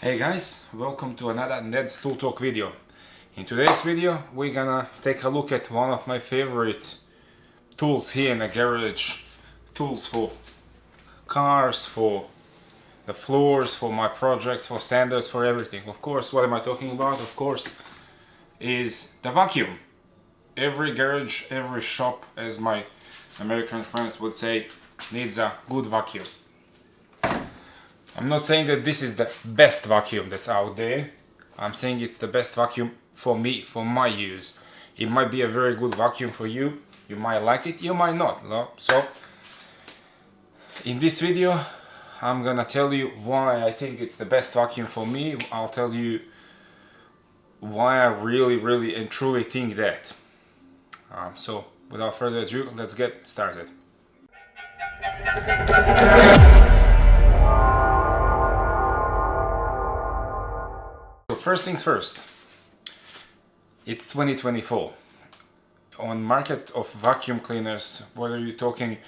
Hey guys, welcome to another Ned's Tool Talk video. In today's video we're gonna take a look at one of my favorite tools here in the garage. Tools for cars, for the floors, for my projects, for sanders, for everything. Of course, what am I talking about? Of course, is the vacuum. Every garage, every shop, as my American friends would say, needs a good vacuum. I'm not saying that this is the best vacuum that's out there. I'm saying it's the best vacuum for me, for my use. It might be a very good vacuum for you. You might like it, you might not. No? So, in this video, I'm gonna tell you why I think it's the best vacuum for me. I'll tell you why I really and truly think that. So, without further ado, let's get started. So first things first, it's 2024. On market of vacuum cleaners, whether you're talking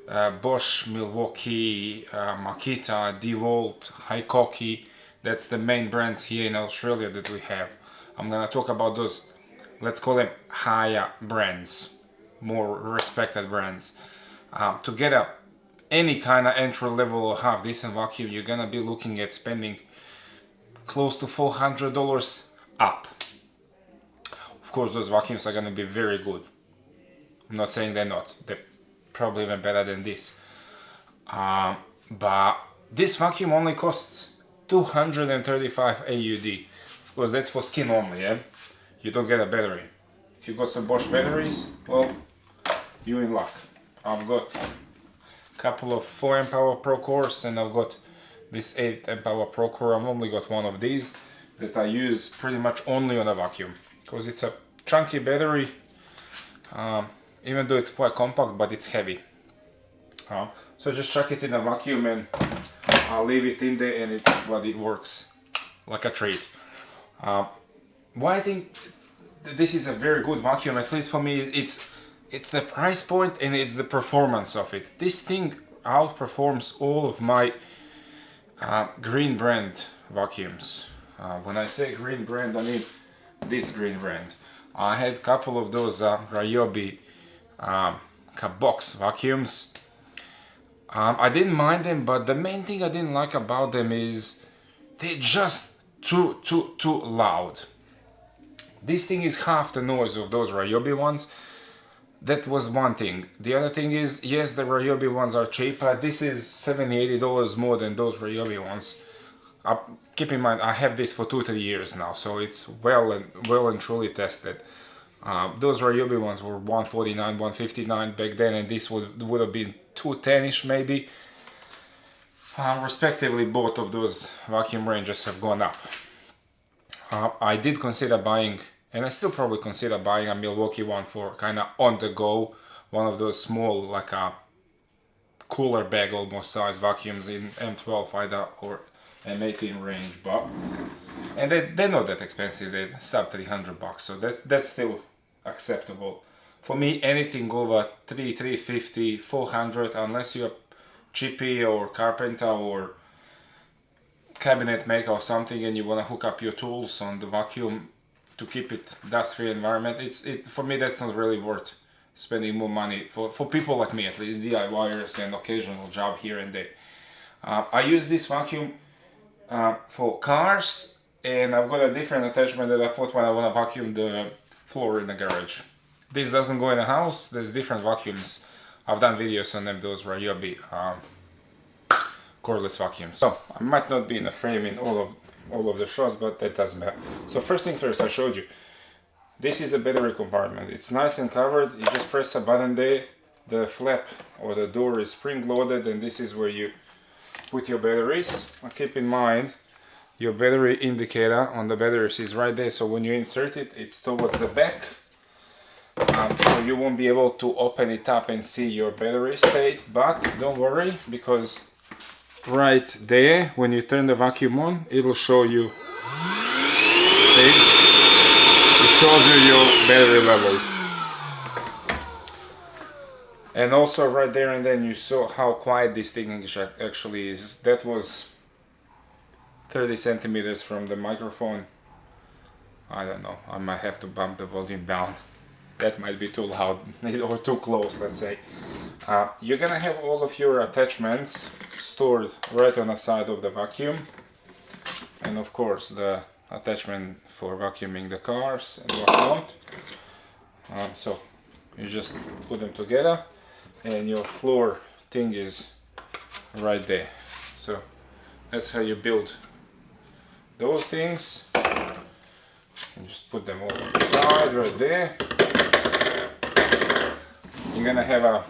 Bosch, Milwaukee, Makita, DeWalt, Hikoki, that's the main brands here in Australia that we have. I'm gonna talk about those, let's call them higher brands, more respected brands. To get any kind of entry level or half decent vacuum, you're gonna be looking at spending close to $400 up. Of course, those vacuums are gonna be very good. I'm not saying they're not. They're probably even better than this. But this vacuum only costs 235 AUD. Of course, that's for skin only, yeah? You don't get a battery. If you got some Bosch batteries, well, you're in luck. I've got a couple of 4 amp hour Pro cores and I've got this 8 amp hour Pro core. I've only got one of these that I use pretty much only on a vacuum because it's a chunky battery, even though it's quite compact, but it's heavy. So just chuck it in a vacuum and I'll leave it in there and it works like a treat. Why I think this is a very good vacuum, at least for me, it's the price point and it's the performance of it. This thing outperforms all of my green brand vacuums. When I say green brand, I mean this green brand. I had a couple of those Ryobi box vacuums. I didn't mind them, but the main thing I didn't like about them is they're just too loud. This thing is half the noise of those Ryobi ones. That was one thing. The other thing is, yes, the Ryobi ones are cheaper. This is $70–80 more than those Ryobi ones. Keep in mind, I have this for 2-3 years now, so it's well and truly tested. Those Ryobi ones were $149, $159 back then, and this would have been $210-ish maybe. Respectively, both of those vacuum ranges have gone up. I did consider buying, and I still probably consider buying, a Milwaukee one for kind of on the go, one of those small, like a cooler bag almost size vacuums in M12 either or M18 range, and they're not that expensive. They're sub $300, so that's still acceptable. For me, anything over $350, $400, unless you're chippy or carpenter or cabinet maker or something and you want to hook up your tools on the vacuum to keep it dust-free environment, for me that's not really worth spending more money for people like me, at least DIYers and occasional job here and there. I use this vacuum for cars, and I've got a different attachment that I put when I want to vacuum the floor in the garage. This doesn't go in the house. There's different vacuums. I've done videos on them, those Ryobi cordless vacuums. So I might not be in the frame in all of the shots, but that doesn't matter. So first things first, I showed you. This is the battery compartment. It's nice and covered. You just press a button there. The flap or the door is spring loaded, and this is where you put your batteries. Now keep in mind, your battery indicator on the batteries is right there, so when you insert it, it's towards the back. So you won't be able to open it up and see your battery state, but don't worry, because right there, when you turn the vacuum on, it'll show you, see? It shows you your battery level. And also right there and then you saw how quiet this thing actually is. That was 30 centimeters from the microphone. I don't know, I might have to bump the volume down. That might be too loud or too close, let's say. You're gonna have all of your attachments stored right on the side of the vacuum. And of course the attachment for vacuuming the cars and whatnot. So you just put them together and your floor thing is right there. So that's how you build those things. You just put them all on the side right there. You're gonna have a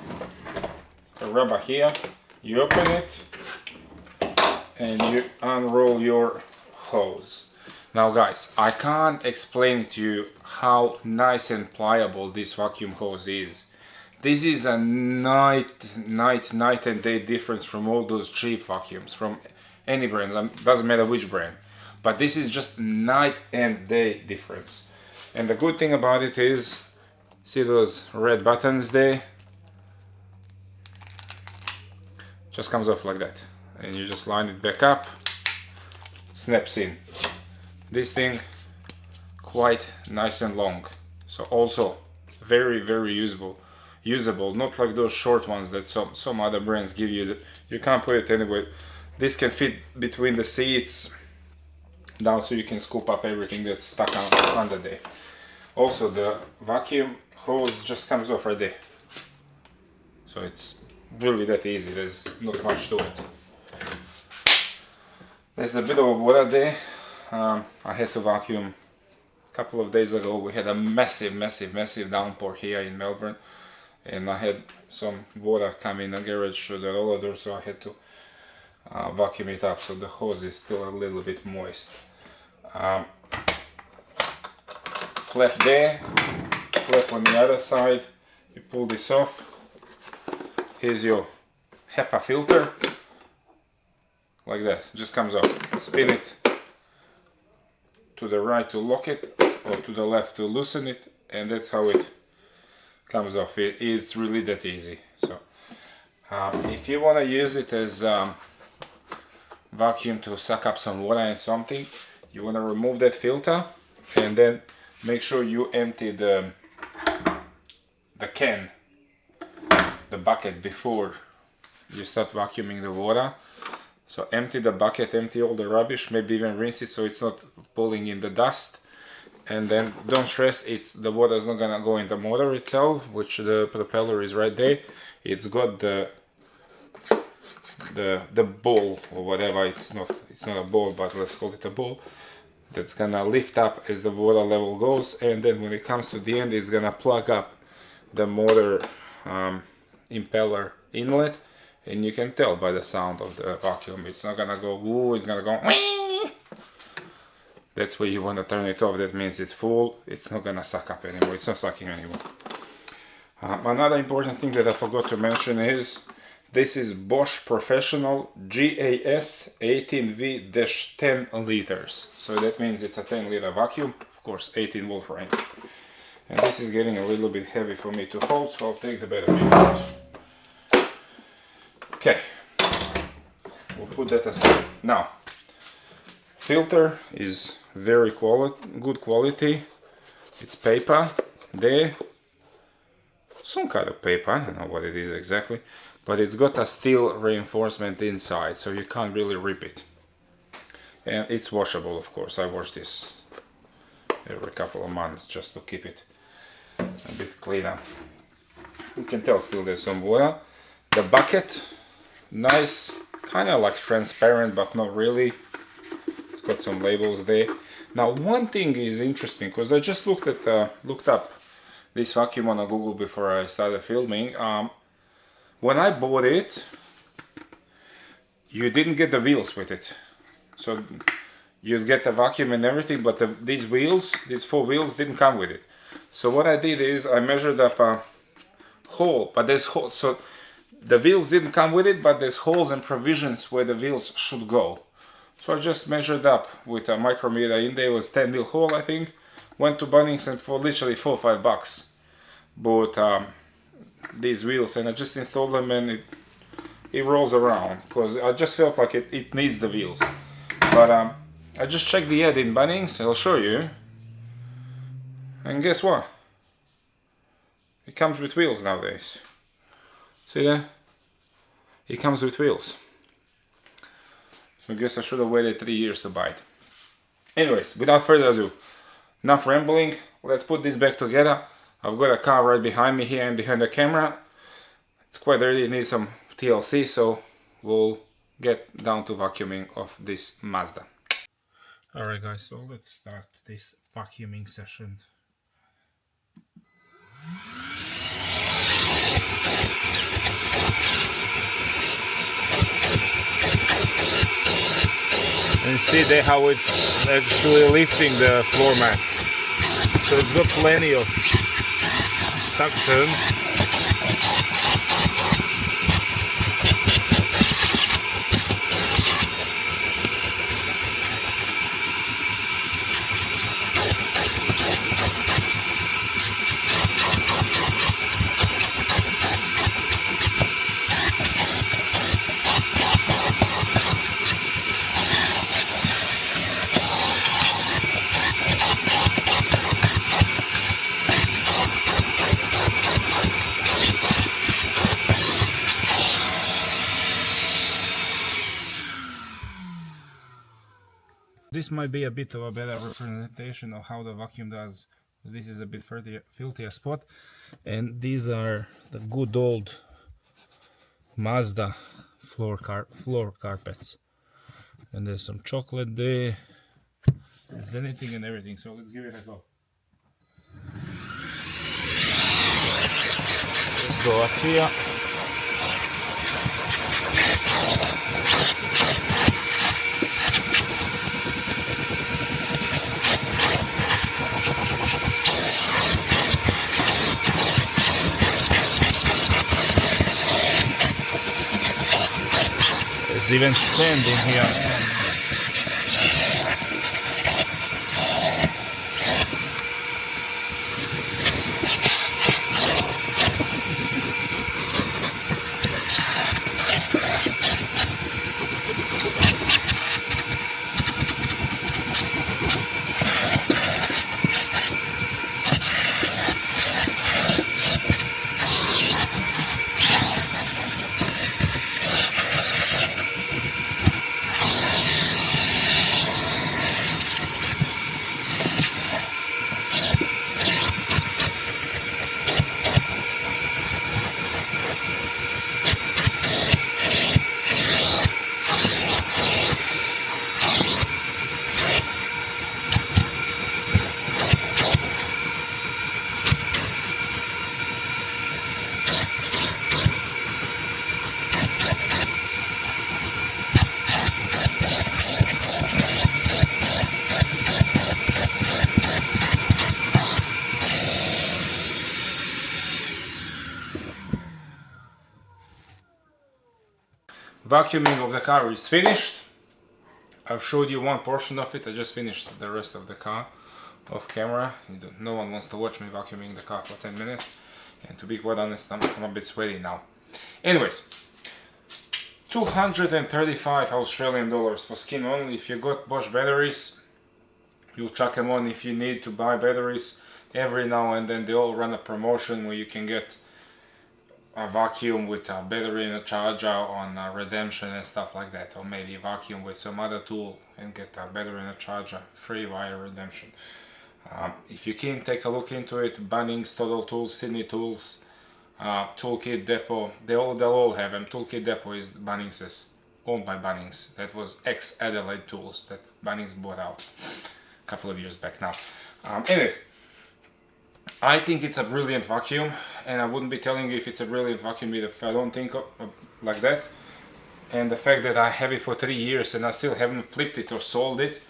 rubber here. You open it and you unroll your hose. Now guys, I can't explain to you how nice and pliable this vacuum hose is. This is a night and day difference from all those cheap vacuums from any brands. Doesn't matter which brand, but this is just night and day difference. And the good thing about it is, see those red buttons there? Just comes off like that, and you just line it back up, snaps in. This thing quite nice and long, so also very usable, not like those short ones that some other brands give you that you can't put it anywhere. This can fit between the seats down, so you can scoop up everything that's stuck under there. Also the vacuum hose just comes off right there, so it's really that easy. There's not much to it. There's a bit of water there. I had to vacuum a couple of days ago. We had a massive downpour here in Melbourne, and I had some water come in the garage through the roller door, so I had to vacuum it up, so the hose is still a little bit moist. Flap there, flap on the other side. You pull this off. Here's your HEPA filter, like that, just comes off. Spin it to the right to lock it, or to the left to loosen it, and that's how it comes off. It's really that easy. So if you want to use it as vacuum to suck up some water and something, you want to remove that filter and then make sure you empty the can, the bucket, before you start vacuuming the water. So empty the bucket, empty all the rubbish, maybe even rinse it so it's not pulling in the dust. And then don't stress, the water is not gonna go in the motor itself, which the propeller is right there. It's got the ball or whatever. It's not a ball, but let's call it a ball, that's gonna lift up as the water level goes, and then when it comes to the end, it's gonna plug up the motor impeller inlet, and you can tell by the sound of the vacuum. It's not gonna go woo, it's gonna go wee. That's where you want to turn it off. That means it's full. It's not gonna suck up anymore. It's not sucking anymore. Another important thing that I forgot to mention is this is Bosch Professional GAS 18V-10 liters. So that means it's a 10-liter vacuum, of course 18 volt range. And this is getting a little bit heavy for me to hold, so I'll take the battery out. Okay, we'll put that aside. Now, filter is very good quality. It's paper there, some kind of paper, I don't know what it is exactly, but it's got a steel reinforcement inside, so you can't really rip it. And it's washable, of course. I wash this every couple of months just to keep it a bit cleaner. You can tell still there's some water. The bucket, nice, kind of like transparent, but not really. It's got some labels there. Now one thing is interesting, because I just looked up this vacuum on Google before I started filming. When I bought it, you didn't get the wheels with it. So you'd get the vacuum and everything, but these 4 wheels didn't come with it. So what I did is I measured up a hole, but there's holes. So the wheels didn't come with it, but there's holes and provisions where the wheels should go. So I just measured up with a micrometer in there. It was 10 mil hole, I think. Went to Bunnings and for literally $4 or $5 bought these wheels, and I just installed them, and it rolls around, because I just felt like it needs the wheels. But I just checked the ad in Bunnings, I'll show you. And guess what? It comes with wheels nowadays. See that? It comes with wheels. So I guess I should have waited 3 years to buy it. Anyways, without further ado, enough rambling, let's put this back together. I've got a car right behind me here and behind the camera. It's quite dirty, it needs some TLC, so we'll get down to vacuuming of this Mazda. Alright guys, so let's start this vacuuming session. And see there how it's actually lifting the floor mats. So it's got plenty of suction. This might be a bit of a better representation of how the vacuum does. This is a bit filthier spot, and these are the good old Mazda floor carpets. And there's some chocolate there. There's anything and everything. So let's give it a go. Let's go up here. There's even sand in here. Vacuuming of the car is finished. I've showed you one portion of it. I just finished the rest of the car off camera. No one wants to watch me vacuuming the car for 10 minutes. And to be quite honest, I'm a bit sweaty now. Anyways, 235 Australian dollars for skin only. If you got Bosch batteries, you'll chuck them on. If you need to buy batteries, every now and then they all run a promotion where you can get a vacuum with a battery and a charger on redemption and stuff like that, or maybe a vacuum with some other tool and get a battery and a charger free via redemption. If you can, take a look into it. Bunnings, Total Tools, Sydney Tools, Toolkit Depot, they'll all have them. Toolkit Depot is Bunnings's, owned by Bunnings. That was ex-Adelaide Tools that Bunnings bought out a couple of years back now. Anyways, I think it's a brilliant vacuum, and I wouldn't be telling you if it's a brilliant vacuum if I don't think of like that. And the fact that I have it for 3 years and I still haven't flipped it or sold it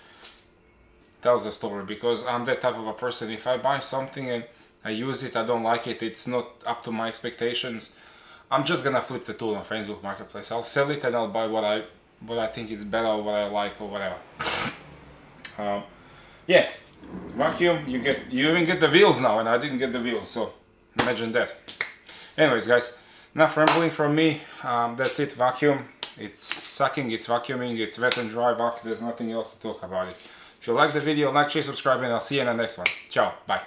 tells the story, because I'm that type of a person. If I buy something and I use it, I don't like it, it's not up to my expectations, I'm just gonna flip the tool on Facebook Marketplace. I'll sell it and I'll buy what I think is better, or what I like, or whatever. Yeah. Vacuum, you even get the wheels now, and I didn't get the wheels, so imagine that. Anyways guys, enough rambling from me. That's it. Vacuum It's sucking, it's vacuuming, it's wet and dry back. There's nothing else to talk about it. If you like the video, like, share, subscribe, and I'll see you in the next one. Ciao, bye.